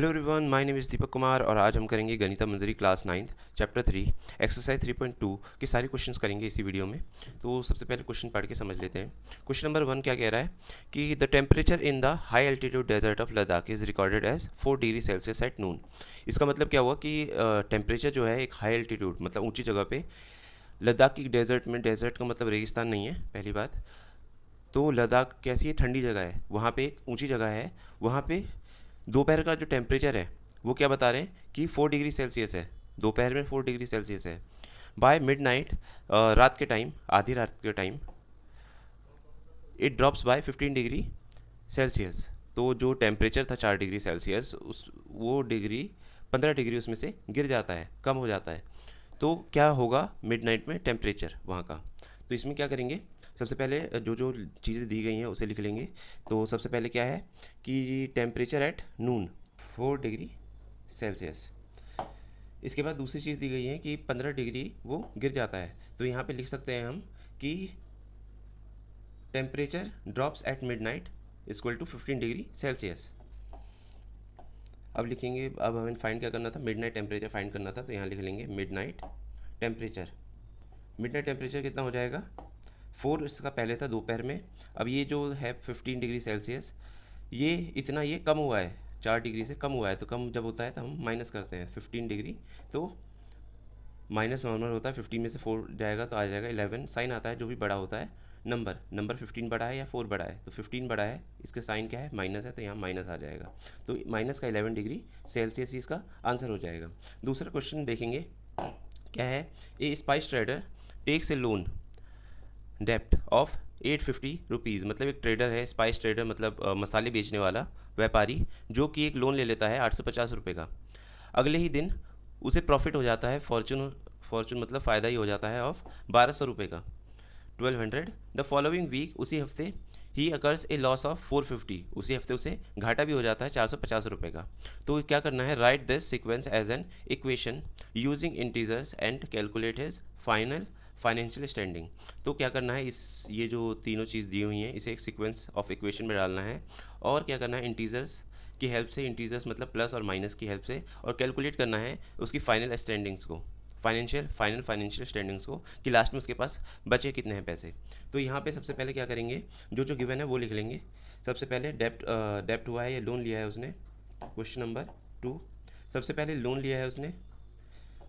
Hello everyone, my name is Deepak Kumar और आज हम करेंगे Ganita Manjari class 9 chapter 3 exercise 3.2 के सारे क्वेश्चंस करेंगे इसी वीडियो में। तो सबसे पहले क्वेश्चन पढ़ के समझ लेते हैं। क्वेश्चन नंबर 1 क्या कह रहा है कि the temperature in the high altitude desert of Ladakh is recorded as 4 degree Celsius at noon. इसका मतलब क्या हुआ कि टेम्परेचर जो है एक हाई एल्टीट्यूड मतलब ऊँची जगह पर, लद्दाख की डेजर्ट में, डेजर्ट का मतलब रेगिस्तान नहीं है पहली बात, तो लद्दाख कैसी है, ठंडी जगह है, वहाँ पे एक ऊंची जगह है, वहाँ पे दोपहर का जो टेम्परेचर है वो क्या बता रहे हैं कि 4 डिग्री सेल्सियस है, दोपहर में 4 डिग्री सेल्सियस है। बाय मिडनाइट, रात के टाइम, आधी रात के time, it drops by 15 degree Celsius. तो जो टेम्परेचर था 4 डिग्री सेल्सियस, उस वो डिग्री 15 डिग्री उसमें से गिर जाता है, कम हो जाता है। तो क्या होगा मिडनाइट में टेम्परेचर वहाँ का। तो इसमें क्या करेंगे, सबसे पहले जो जो चीज़ें दी गई हैं उसे लिख लेंगे। तो सबसे पहले क्या है कि temperature at noon 4 degree Celsius. इसके बाद दूसरी चीज़ दी गई है कि 15 डिग्री वो गिर जाता है। तो यहाँ पे लिख सकते हैं हम कि temperature drops at midnight equal to 15 degree Celsius. अब लिखेंगे, अब हमें फाइंड क्या करना था, मिडनाइट टेम्परेचर फाइंड करना था। तो यहाँ लिख लेंगे मिडनाइट टेम्परेचर। मिडनाइट टेम्परेचर कितना हो जाएगा, 4 इसका पहले था दोपहर में, अब ये जो है 15 डिग्री सेल्सियस, ये इतना ये कम हुआ है, 4 डिग्री से कम हुआ है। तो कम जब होता है तो हम माइनस करते हैं 15 डिग्री, तो माइनस नॉर्मल होता है, 15 में से 4 जाएगा तो आ जाएगा 11। साइन आता है जो भी बड़ा होता है, नंबर 15 बड़ा है या 4 बड़ा है, तो 15 बड़ा है, इसका साइन क्या है, माइनस है, तो यहाँ माइनस आ जाएगा। तो माइनस का 11 डिग्री सेल्सियस इसका आंसर हो जाएगा। दूसरा क्वेश्चन देखेंगे क्या है, a spice trader takes a loan डेप्ट ऑफ 850 रुपीज़। मतलब एक ट्रेडर है, स्पाइस ट्रेडर मतलब मसाले बेचने वाला व्यापारी, जो कि एक लोन ले लेता है 850 रुपये का। अगले ही दिन उसे प्रॉफिट हो जाता है, फॉर्चून मतलब फ़ायदा ही हो जाता है, ऑफ 1200 रुपये का, 1200। द फॉलोइंग वीक, उसी हफ्ते, ही अकर्स ए लॉस ऑफ 450, उसी हफ्ते उसे घाटा भी हो जाता है 450 रुपये का। तो क्या करना है, write this sequence as an equation using integers and calculate his final financial standing. तो क्या करना है, इस ये जो तीनों चीज़ दी हुई हैं इसे एक सीक्वेंस ऑफ इक्वेशन में डालना है, और क्या करना है, इंटीजर्स की हेल्प से, इंटीजर्स मतलब प्लस और माइनस की हेल्प से, और कैलकुलेट करना है उसकी फाइनल स्टैंडिंग्स को, फाइनल फाइनेंशियल स्टैंडिंग्स को, कि लास्ट में उसके पास बचे कितने हैं पैसे। तो यहाँ पे सबसे पहले क्या करेंगे, जो जो गिवन है वो लिख लेंगे। सबसे पहले डेप्ट हुआ है, या लोन लिया है उसने, क्वेश्चन नंबर 2। सबसे पहले लोन लिया है उसने,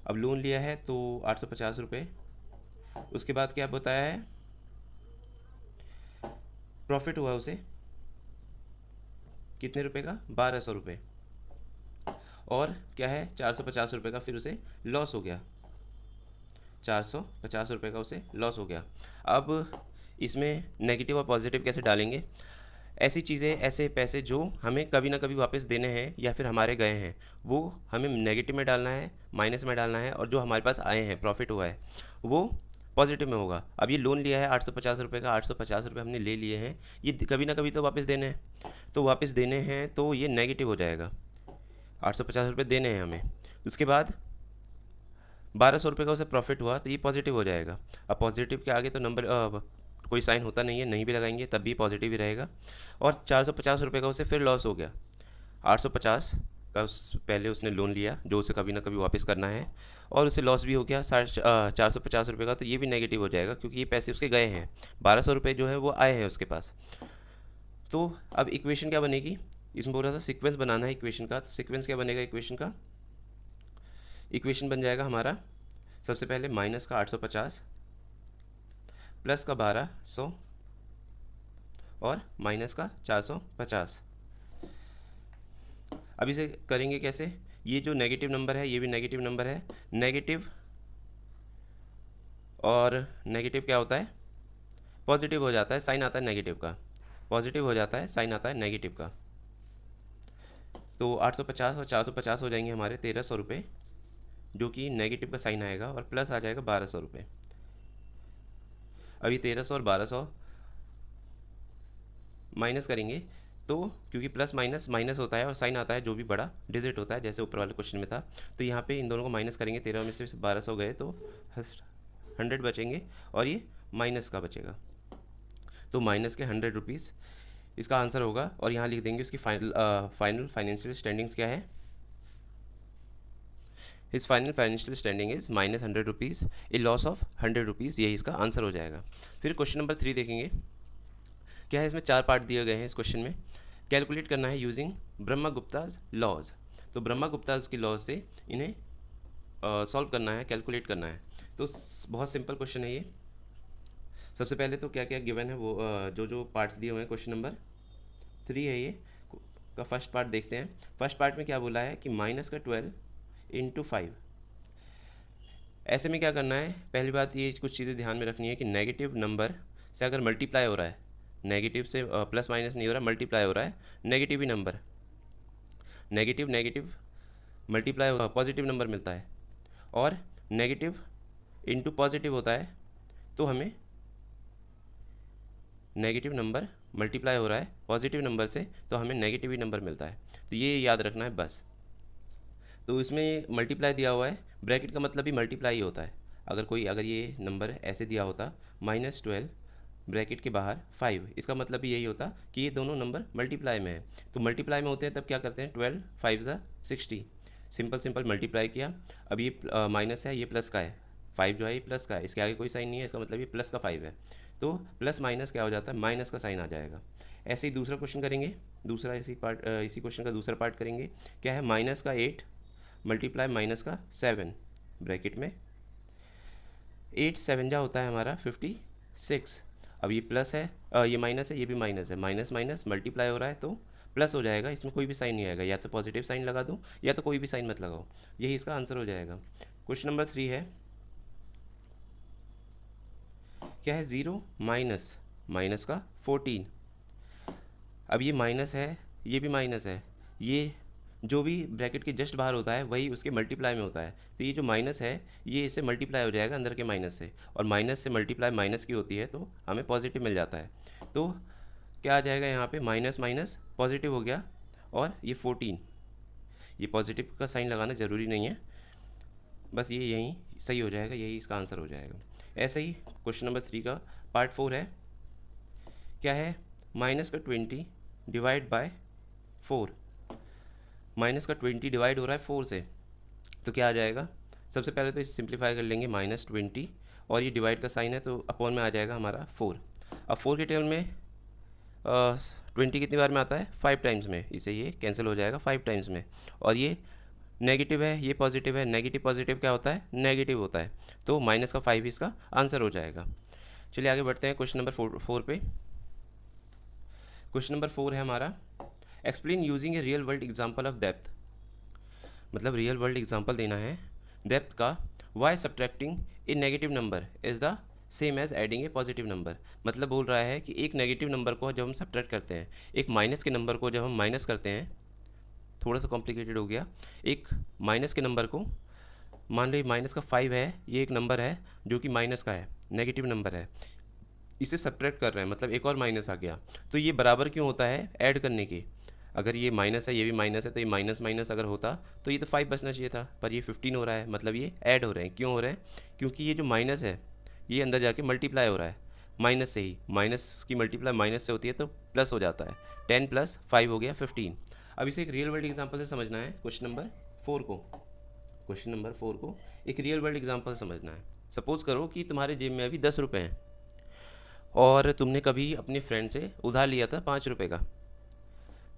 अब लोन लिया है तो 850 रुपये। उसके बाद क्या बताया है, प्रॉफिट हुआ उसे कितने रुपए का, 1200 रुपये। और क्या है, 450 रुपये का फिर उसे लॉस हो गया, 450 रुपये का उसे लॉस हो गया। अब इसमें नेगेटिव और पॉजिटिव कैसे डालेंगे, ऐसी चीज़ें, ऐसे पैसे जो हमें कभी ना कभी वापस देने हैं या फिर हमारे गए हैं, वो हमें नेगेटिव में डालना है, माइनस में डालना है, और जो हमारे पास आए हैं, प्रॉफिट हुआ है, वो पॉजिटिव में होगा। अब ये लोन लिया है 850 रुपये का, 850 रुपये हमने ले लिए हैं, ये कभी ना कभी तो वापस देने हैं, तो वापस देने हैं तो ये नेगेटिव हो जाएगा, 850 रुपये देने हैं हमें। उसके बाद 1200 रुपये का उसे प्रॉफिट हुआ तो ये पॉजिटिव हो जाएगा। अब पॉजिटिव के आगे तो नंबर कोई साइन होता नहीं है, नहीं भी लगाएंगे तब भी पॉजिटिव ही रहेगा। और 450 रुपये का उसे फिर लॉस हो गया, 850 का पहले उसने लोन लिया जो उसे कभी ना कभी वापस करना है, और उसे लॉस भी हो गया 450 रुपये का, तो ये भी नेगेटिव हो जाएगा क्योंकि ये पैसे उसके गए हैं, 1200 रुपये जो है वो आए हैं उसके पास। तो अब इक्वेशन क्या बनेगी, इसमें बोल रहा था सीक्वेंस बनाना है इक्वेशन का, तो सीक्वेंस क्या बनेगा इक्वेशन का, इक्वेशन बन जाएगा हमारा, सबसे पहले माइनस का 850 प्लस का 1200 और माइनस का 450। अब इसे करेंगे कैसे, ये जो नेगेटिव नंबर है ये भी नेगेटिव नंबर है, नेगेटिव और नेगेटिव क्या होता है, पॉजिटिव हो जाता है, साइन आता है नेगेटिव का, पॉजिटिव हो जाता है, साइन आता है नेगेटिव का। तो 850 और 450 हो जाएंगे हमारे 1300 रुपये, जो कि नेगेटिव का साइन आएगा, और प्लस आ जाएगा 1200 रुपये। अभी 1300 और 1200 माइनस करेंगे, तो क्योंकि प्लस माइनस माइनस होता है और साइन आता है जो भी बड़ा डिजिट होता है, जैसे ऊपर वाले क्वेश्चन में था, तो यहाँ पे इन दोनों को माइनस करेंगे, 13 में से 1200 गए तो 100 बचेंगे, और ये माइनस का बचेगा, तो माइनस के 100 रुपीज़ इसका आंसर होगा। और यहाँ लिख देंगे उसकी फाइनल फाइनेंशियल स्टैंडिंग्स क्या है, his final financial standing is -100 rupees, A loss of 100 rupees, यही इसका आंसर हो जाएगा। फिर क्वेश्चन नंबर 3 देखेंगे। क्या है, इसमें 4 पार्ट दिए गए हैं इस क्वेश्चन में। कैलकुलेट करना है यूजिंग ब्रह्मगुप्ताज लॉज। तो ब्रह्मगुप्ताज की लॉज से इन्हें सॉल्व करना है, कैलकुलेट करना है। तो बहुत सिंपल क्वेश्चन है ये। सबसे पहले तो क्या क्या गिवन है वो जो पार्ट्स दिए हुए हैं क्वेश्चन नंबर 3 है ये का फर्स्ट पार्ट देखते हैं। फर्स्ट पार्ट में क्या बोला है कि माइनस का 12 इंटू 5। ऐसे में क्या करना है, पहली बात ये कुछ चीज़ें ध्यान में रखनी है कि नेगेटिव नंबर से अगर मल्टीप्लाई हो रहा है, नेगेटिव से प्लस माइनस नहीं हो रहा, मल्टीप्लाई हो रहा है, नेगेटिव ही number, negative negative multiply positive number मिलता है, और नेगेटिव इंटू पॉजिटिव होता है तो हमें नेगेटिव नंबर मल्टीप्लाई हो रहा है पॉजिटिव नंबर से तो हमें नेगेटिव ही नंबर मिलता है। तो ये याद रखना है बस। तो इसमें मल्टीप्लाई दिया हुआ है, ब्रैकेट का मतलब भी मल्टीप्लाई ही होता है। अगर ये नंबर ऐसे दिया होता -12 ब्रैकेट के बाहर 5, इसका मतलब भी यही होता कि ये दोनों नंबर मल्टीप्लाई में है। तो मल्टीप्लाई में होते हैं तब क्या करते हैं, 12 5 ज़ा 60, सिंपल मल्टीप्लाई किया। अब ये माइनस है, ये प्लस का है, 5 जो है ये प्लस का है, इसके आगे कोई साइन नहीं है, इसका मतलब ये प्लस का 5 है। तो प्लस माइनस क्या हो जाता है, माइनस का साइन आ जाएगा। ऐसे ही दूसरा क्वेश्चन करेंगे, दूसरा इसी क्वेश्चन का दूसरा पार्ट करेंगे। क्या है, माइनस का 8 मल्टीप्लाई माइनस का 7 ब्रैकेट में 8 7 जा होता है हमारा 56। अब ये प्लस है, ये माइनस है, ये भी माइनस है, माइनस माइनस मल्टीप्लाई हो रहा है तो प्लस हो जाएगा, इसमें कोई भी साइन नहीं आएगा, या तो पॉजिटिव साइन लगा दो या तो कोई भी साइन मत लगाओ, यही इसका आंसर हो जाएगा। क्वेश्चन नंबर 3 है, क्या है, 0 माइनस का 14। अब ये माइनस है, ये भी माइनस है, ये जो भी ब्रैकेट के जस्ट बाहर होता है वही उसके मल्टीप्लाई में होता है। तो ये जो माइनस है ये इससे मल्टीप्लाई हो जाएगा अंदर के माइनस से, और माइनस से मल्टीप्लाई माइनस की होती है तो हमें पॉजिटिव मिल जाता है। तो क्या आ जाएगा यहाँ पे, माइनस माइनस पॉजिटिव हो गया, और ये 14, ये पॉजिटिव का साइन लगाना ज़रूरी नहीं है, बस ये यहीं सही हो जाएगा, यही इसका आंसर हो जाएगा। ऐसे ही क्वेश्चन नंबर 3 का पार्ट 4 है। क्या है, माइनस का 20 डिवाइड बाय 4। माइनस का 20 डिवाइड हो रहा है 4 से, तो क्या आ जाएगा, सबसे पहले तो इसे सिंप्लीफाई कर लेंगे, -20 और ये डिवाइड का साइन है तो अपॉन में आ जाएगा हमारा 4। अब 4 के टेबल में 20 कितनी बार में आता है, 5 टाइम्स में, इसे ये कैंसिल हो जाएगा 5 टाइम्स में। और ये नेगेटिव है, ये पॉजिटिव है, नेगेटिव पॉजिटिव क्या होता है, नेगेटिव होता है, तो माइनस का 5 इसका आंसर हो जाएगा। चलिए आगे बढ़ते हैं क्वेश्चन नंबर 4 पे। क्वेश्चन नंबर 4 है हमारा, explain using a real world example of depth. मतलब रियल वर्ल्ड एग्जाम्पल देना है डेप्थ का, why subtracting a negative number is the same as adding a positive number. मतलब बोल रहा है कि एक नेगेटिव नंबर को जब हम सब्ट्रैक्ट करते हैं, एक माइनस के नंबर को जब हम माइनस करते हैं, थोड़ा सा कॉम्प्लिकेटेड हो गया, एक माइनस के नंबर को, मान लो माइनस का 5 है, ये एक नंबर है जो कि माइनस का है, नेगेटिव नंबर है, इसे सब्ट्रैक्ट कर रहे हैं, मतलब एक और माइनस आ गया, तो ये बराबर क्यों होता है, ऐड करने की। अगर ये माइनस है, ये भी माइनस है, तो ये माइनस माइनस अगर होता तो ये तो 5 बचना चाहिए था, पर ये 15 हो रहा है, मतलब ये ऐड हो रहे हैं। क्यों हो रहे हैं, क्योंकि ये जो माइनस है ये अंदर जाके मल्टीप्लाई हो रहा है माइनस से ही, माइनस की मल्टीप्लाई माइनस से होती है तो प्लस हो जाता है, 10 + 5 हो गया 15। अब इसे एक रियल वर्ल्ड एग्जाम्पल से समझना है। क्वेश्चन नंबर 4 को एक रियल वर्ल्ड एग्जाम्पल समझना है। सपोज़ करो कि तुम्हारे जेब में अभी 10 रुपये हैं और तुमने कभी अपने फ्रेंड से उधार लिया था 5 रुपये का।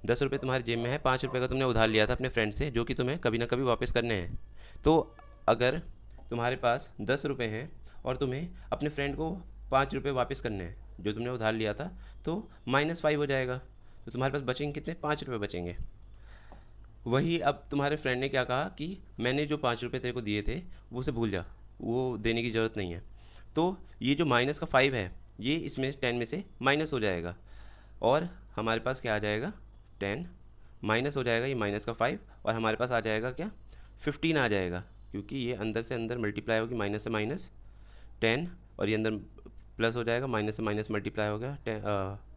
10 रुपये तुम्हारे जेब में है, 5 रुपये का तुमने उधार लिया था अपने फ्रेंड से, जो कि तुम्हें कभी ना कभी वापस करने हैं। तो अगर तुम्हारे पास 10 रुपये हैं और तुम्हें अपने फ्रेंड को 5 रुपये वापस करने हैं जो तुमने उधार लिया था, तो -5 हो जाएगा, तो तुम्हारे पास बचेंगे कितने, 5 रुपये बचेंगे। वही अब तुम्हारे फ्रेंड ने क्या कहा कि मैंने जो 5 रुपये तेरे को दिए थे वो उसे भूल जा, वो देने की ज़रूरत नहीं है। तो ये जो माइनस का 5 है ये इसमें 10 में से माइनस हो जाएगा, और हमारे पास क्या आ जाएगा, 10 माइनस हो जाएगा ये माइनस का 5, और हमारे पास आ जाएगा क्या, 15 आ जाएगा, क्योंकि ये अंदर से अंदर मल्टीप्लाई होगी, माइनस से माइनस 10, और ये अंदर प्लस हो जाएगा, माइनस से माइनस मल्टीप्लाई हो गया,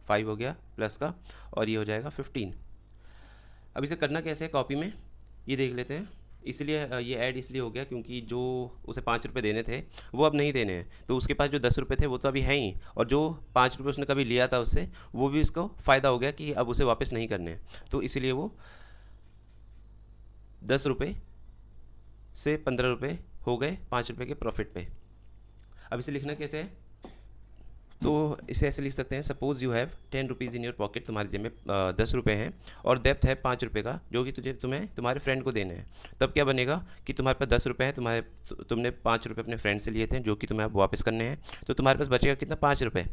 5 हो गया प्लस का, और ये हो जाएगा 15। अब इसे करना कैसे है कॉपी में, ये देख लेते हैं। इसलिए ये ऐड इसलिए हो गया क्योंकि जो उसे 5 रुपये देने थे वो अब नहीं देने हैं, तो उसके पास जो 10 रुपये थे वो तो अभी हैं ही, और जो 5 रुपये उसने कभी लिया था उससे वो भी उसको फ़ायदा हो गया कि अब उसे वापस नहीं करने हैं, तो इसीलिए वो 10 रुपये से 15 रुपये हो गए 5 रुपये के प्रॉफिट पे। अब इसे लिखना कैसे है, तो इसे ऐसे लिख सकते हैं, suppose you have 10 rupees in your pocket, तुम्हारे जेब में 10 रुपये हैं और डेप्थ है 5 रुपये का, जो कि तुम्हें तुम्हारे फ्रेंड को देने हैं। तब क्या बनेगा कि तुम्हारे पास 10 रुपये हैं, तुमने 5 रुपये अपने फ्रेंड से लिए थे जो कि तुम्हें अब वापस करने हैं, तो तुम्हारे पास बचेगा कितना, 5 रुपये।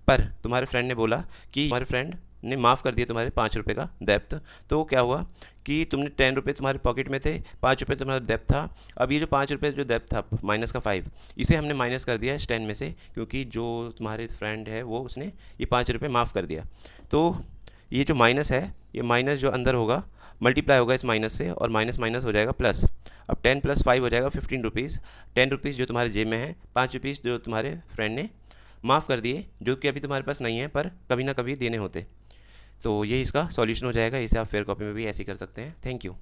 पर तुम्हारे फ्रेंड ने बोला कि तुम्हारे फ्रेंड ने माफ़ कर दिया तुम्हारे 5 रुपये का डेप्थ, तो क्या हुआ कि तुमने 10 रुपये तुम्हारे पॉकेट में थे, 5 रुपये तुम्हारा डेप्थ था। अब ये जो 5 रुपये जो डेप्थ था माइनस का 5, इसे हमने माइनस कर दिया इस 10 में से, क्योंकि जो तुम्हारे फ्रेंड है वो उसने ये 5 रुपये माफ़ कर दिया। तो ये जो माइनस है, ये माइनस जो अंदर होगा मल्टीप्लाई होगा इस माइनस से, और माइनस माइनस हो जाएगा प्लस। अब 10 + 5 हो जाएगा 15 रुपीज़। 10 रुपीज़ जो तुम्हारे जेब में है, 5 रुपीज़ जो तुम्हारे फ्रेंड ने माफ़ कर दिए, जो कि अभी तुम्हारे पास नहीं है पर कभी ना कभी देने होते। तो ये इसका सॉल्यूशन हो जाएगा। इसे आप फेयर कॉपी में भी ऐसे ही कर सकते हैं। Thank you.